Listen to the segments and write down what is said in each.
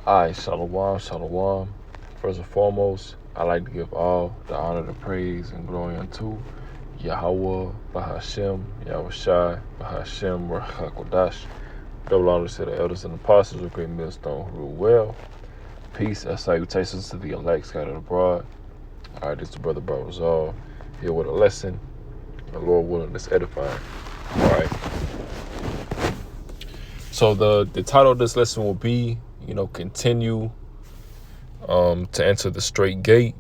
Alright, shalom, shalom. First and foremost, I like to give all the honor, the praise, and glory unto Yahweh, Bahashem, Yahushai, Bahashem, Rachakodash. Double honors to the elders and apostles of Great Millstone who rule well. Peace and salutations to the elect scattered abroad. Alright, this is the brother Barazal here with a lesson. The Lord willing, that's edifying. Alright. So the title of this lesson will be, continue to enter the straight gate,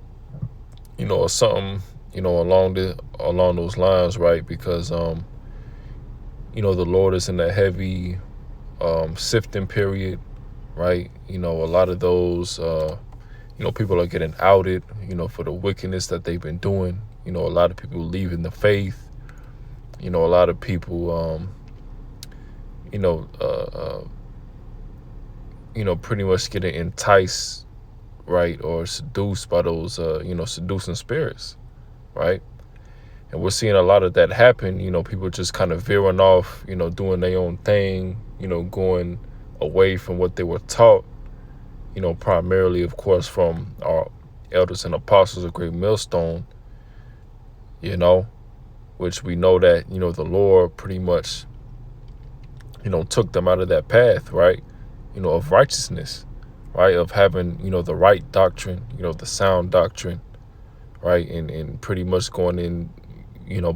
or something, along those lines, right? Because the Lord is in a heavy sifting period, right? A lot of those people are getting outed, for the wickedness that they've been doing. A lot of people leaving the faith. A lot of people pretty much getting enticed, right, or seduced by those, seducing spirits, right? And we're seeing a lot of that happen, people just kind of veering off, doing their own thing, going away from what they were taught, primarily, of course, from our elders and apostles of Great Millstone, which we know that, the Lord pretty much, took them out of that path, right? Of righteousness, right? Of having, the right doctrine, the sound doctrine, right? And pretty much going in,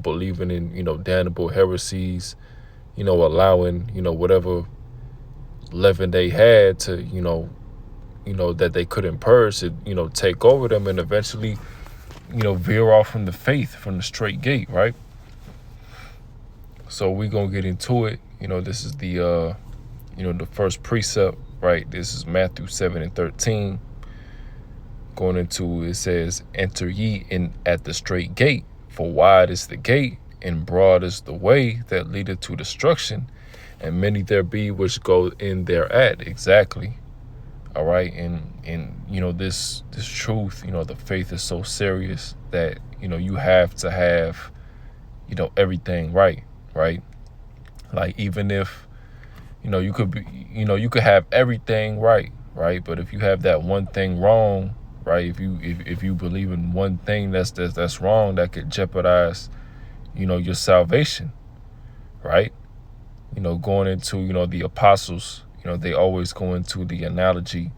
believing in, damnable heresies, allowing, whatever leaven they had to, that they couldn't purge to, take over them and eventually, veer off from the faith, from the straight gate, right? So we're going to get into it. This is the, the first precept, right? This is Matthew 7:13. Going into, it says, "Enter ye in at the straight gate, for wide is the gate, and broad is the way that leadeth to destruction, and many there be which go in thereat." Exactly. All right. And this truth, the faith is so serious that, you have to have, everything right. Like, even if, you could be, you could have everything right. But if you have that one thing wrong, right? If you believe in one thing that's wrong, that could jeopardize, your salvation, right? Going into, the apostles, they always go into the analogy,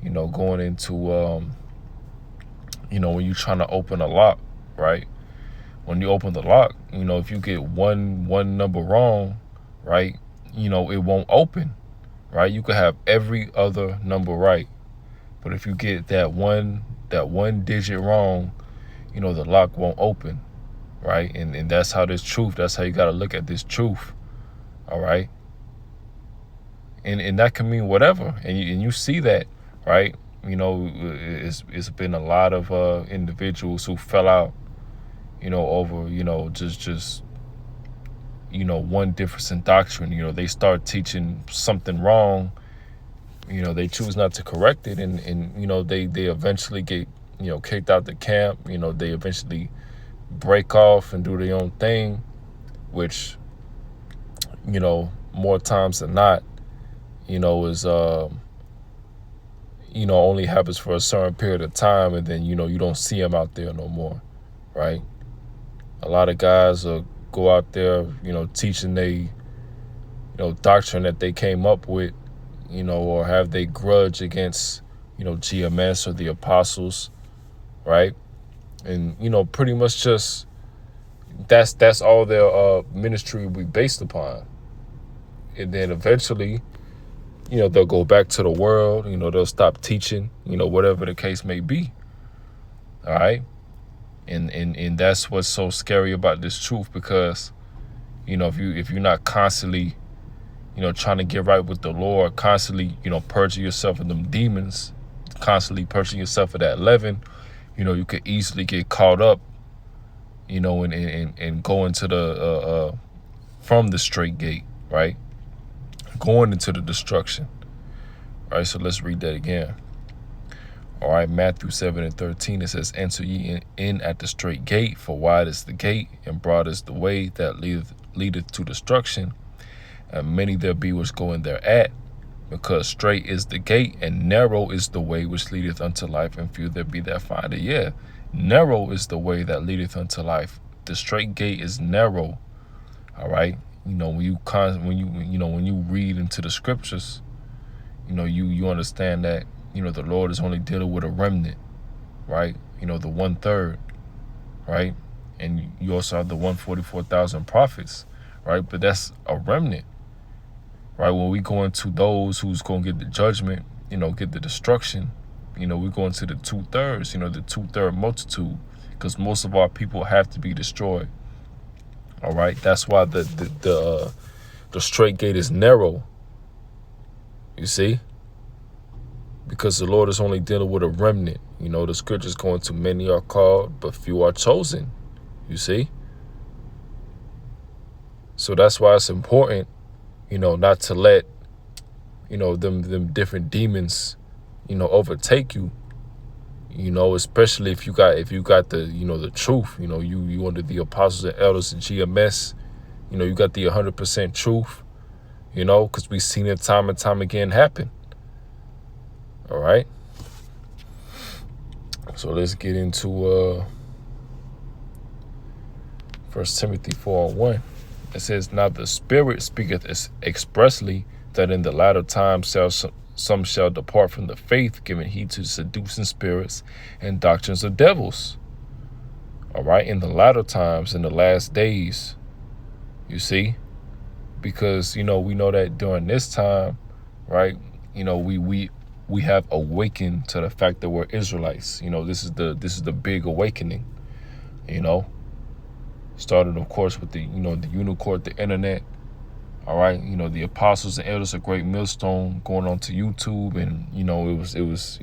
going into, when you're trying to open a lock, right? When you open the lock, if you get one number wrong, right, it won't open, right? You could have every other number right, but if you get that one digit wrong, the lock won't open, right? And that's how this truth, that's how you got to look at this truth, all right? And that can mean whatever, and you see that, right? It's been a lot of individuals who fell out, over, just one difference in doctrine. They start teaching something wrong, they choose not to correct it, and they eventually get, kicked out the camp. They eventually break off and do their own thing, which, more times than not, is, only happens for a certain period of time, and then, you don't see them out there no more, right? A lot of guys go out there, teaching they, doctrine that they came up with, or have they grudge against, GMS or the apostles, right? And, pretty much just, that's all their ministry will be based upon. And then eventually, they'll go back to the world, they'll stop teaching, whatever the case may be, all right? And that's what's so scary about this truth, because, if you're not constantly, trying to get right with the Lord, constantly, purging yourself of them demons, constantly purging yourself of that leaven, you could easily get caught up, and go into the, from the straight gate, right? Going into the destruction. All right, so let's read that again. All right, Matthew 7:13, it says, "Enter ye in at the straight gate, for wide is the gate, and broad is the way that leadeth to destruction, and many there be which go in thereat, Because straight is the gate and narrow is the way which leadeth unto life, and few there be that find it. Yeah, narrow is the way that leadeth unto life. The straight gate is narrow. All right. When you read into the scriptures, you understand that, the Lord is only dealing with a remnant, right? The 1/3, right? And you also have the 144,000 prophets, right? But that's a remnant, right? When we go into those who's going to get the judgment, get the destruction, we go into the 2/3, the 2/3 multitude, because most of our people have to be destroyed. All right. That's why the straight gate is narrow. You see? Because the Lord is only dealing with a remnant. The scriptures go into many are called, but few are chosen. You see? So that's why it's important, not to let, them different demons, overtake you. Especially if you got the, the truth, you under the apostles and elders and GMS, you got the 100% truth, because we've seen it time and time again happen. All right. So let's get into 1 Timothy 4:1. It says, "Now the Spirit speaketh expressly that in the latter times some shall depart from the faith, giving heed to seducing spirits and doctrines of devils." All right. In the latter times, in the last days, you see, because, we know that during this time, right, we have awakened to the fact that we're Israelites. This is the big awakening, started, of course, with the, the unicorn, the internet. All right. The apostles and elders of Great Millstone going on to YouTube. And, it was,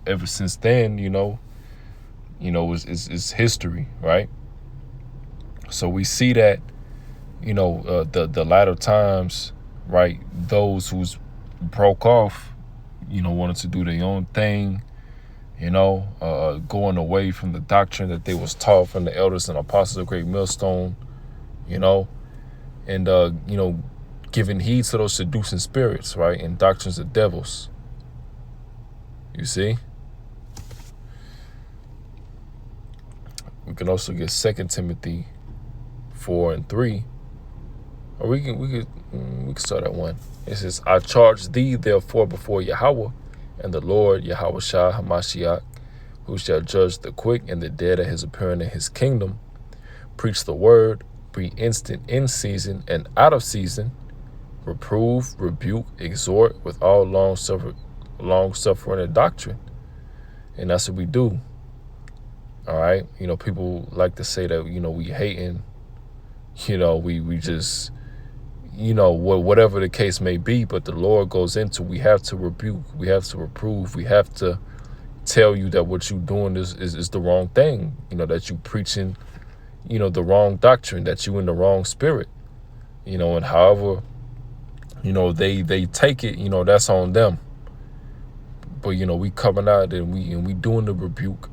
ever since then, it's history. Right. So we see that, the latter times, right, those who's broke off, wanted to do their own thing, going away from the doctrine that they was taught from the elders and apostles of Great Millstone, and, giving heed to those seducing spirits, right, and doctrines of devils. You see? We can also get 2 Timothy 4:3. Or we can start at 1. It says, "I charge thee therefore before Yahweh and the Lord Yahushua Hamashiach, who shall judge the quick and the dead at his appearing in his kingdom. Preach the word, be instant in season and out of season. Reprove, rebuke, exhort with all long suffering and doctrine." And that's what we do. All right. People like to say that, we hating, we just, whatever the case may be, but the Lord goes into, we have to rebuke, we have to reprove, we have to tell you that what you're doing is the wrong thing, that you preaching, the wrong doctrine, that you in the wrong spirit, and however, they take it, that's on them. But, we coming out and we doing the rebuke.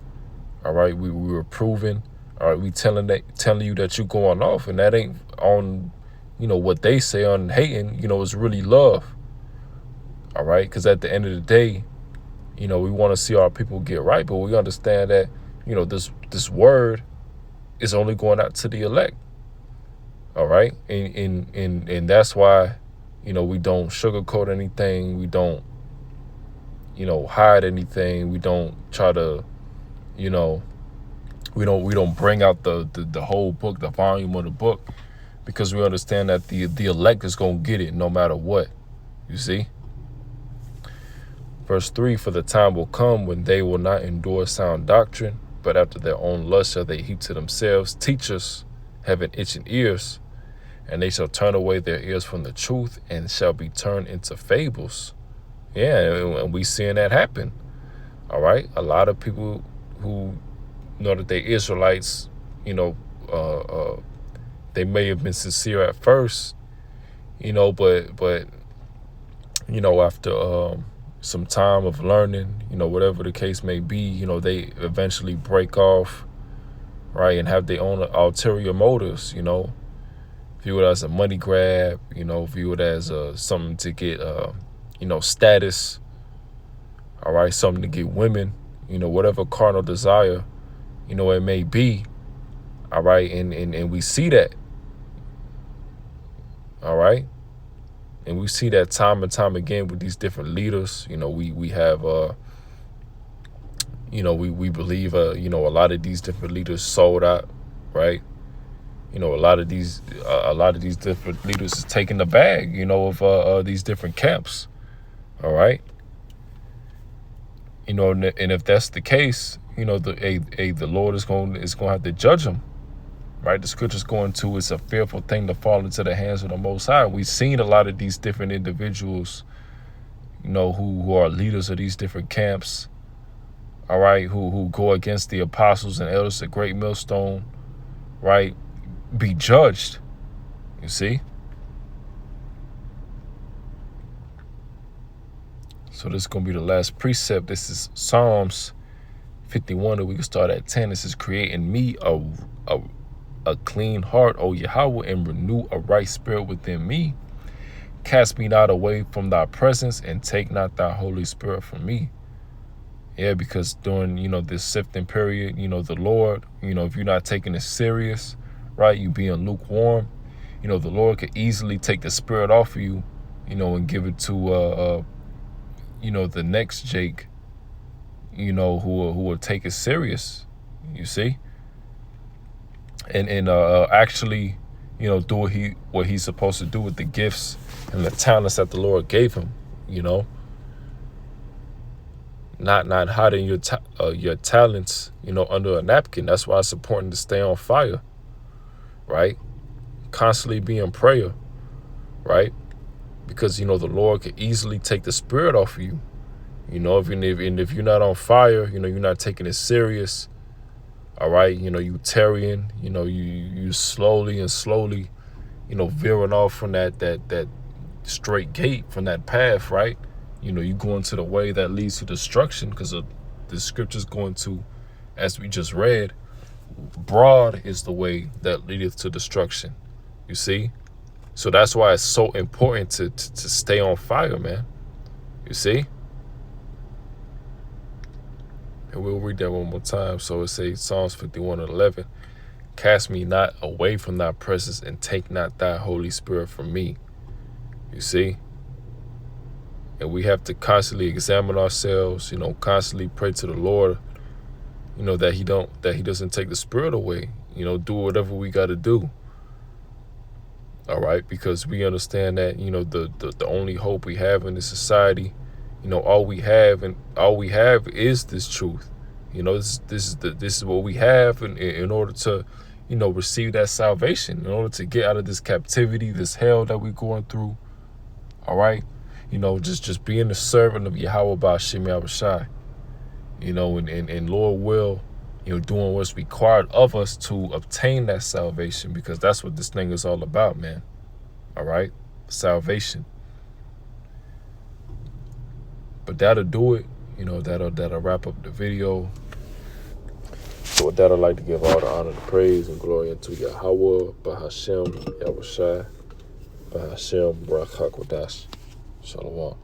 All right. We reproving. All right. We telling you that you going off, and that ain't on, what they say on hating, it's really love. All right. Because at the end of the day, we want to see our people get right, but we understand that, this word is only going out to the elect. All right. And that's why, we don't sugarcoat anything. We don't, hide anything. We don't try to, we don't bring out the whole book, the volume of the book, because we understand that the elect is going to get it no matter what. You see? Verse 3, "For the time will come when they will not endure sound doctrine, but after their own lust shall they heap to themselves teachers having itching ears, and they shall turn away their ears from the truth and shall be turned into fables." Yeah, and we seeing that happen. All right. A lot of people who know that they Israelites, they may have been sincere at first, but after some time of learning, whatever the case may be, they eventually break off, right, and have their own ulterior motives, view it as a money grab, view it as something to get, status, all right, something to get women, whatever carnal desire, it may be, all right, and we see that, all right, and we see that time and time again with these different leaders. We have, we believe, a lot of these different leaders sold out, right? A lot of these different leaders is taking the bag, of these different camps, all right? And if that's the case, the Lord is going to have to judge them, right? The scripture's going to, it's a fearful thing to fall into the hands of the Most High. We've seen a lot of these different individuals, who are leaders of these different camps, all right, who go against the apostles and elders of Great Millstone, right, be judged, you see? So this is going to be the last precept. This is Psalms 51, and we can start at 10. This is create in me a clean heart, O Yahweh, and renew a right spirit within me. Cast me not away from thy presence, and take not thy Holy Spirit from me. Yeah, because during, this sifting period, the Lord, if you're not taking it serious, right, you being lukewarm, the Lord could easily take the spirit off of you, and give it to, the next Jake, who will take it serious, you see, and actually, do what he's supposed to do with the gifts and the talents that the Lord gave him, not hiding your talents, under a napkin. That's why it's important to stay on fire, right? Constantly be in prayer, right? Because, the Lord could easily take the spirit off of you. If you're not on fire, you're not taking it serious, all right? You tarrying, you slowly, veering off from that straight gate, from that path, right? You go into the way that leads to destruction, because the scripture's going to, as we just read, broad is the way that leadeth to destruction, you see? So that's why it's so important to stay on fire, man, you see? And we'll read that one more time. So it says, Psalms 51:11, cast me not away from thy presence, and take not thy Holy Spirit from me, you see? And we have to constantly examine ourselves, constantly pray to the Lord, that he doesn't take the spirit away, do whatever we got to do. All right, because we understand that, the only hope we have in this society, all we have is this truth. This is what we have in order to, receive that salvation, in order to get out of this captivity, this hell that we're going through. All right. Just being the servant of Yahweh by Shemi-Awashai, and Lord will, doing what's required of us to obtain that salvation, because that's what this thing is all about, man. All right, salvation. But that'll do it. That'll wrap up the video. So with that, I'd like to give all the honor, the praise, and glory unto Yahweh, Bahashem, Yahushai, Bahashem, Barak HaKodash. Shalom.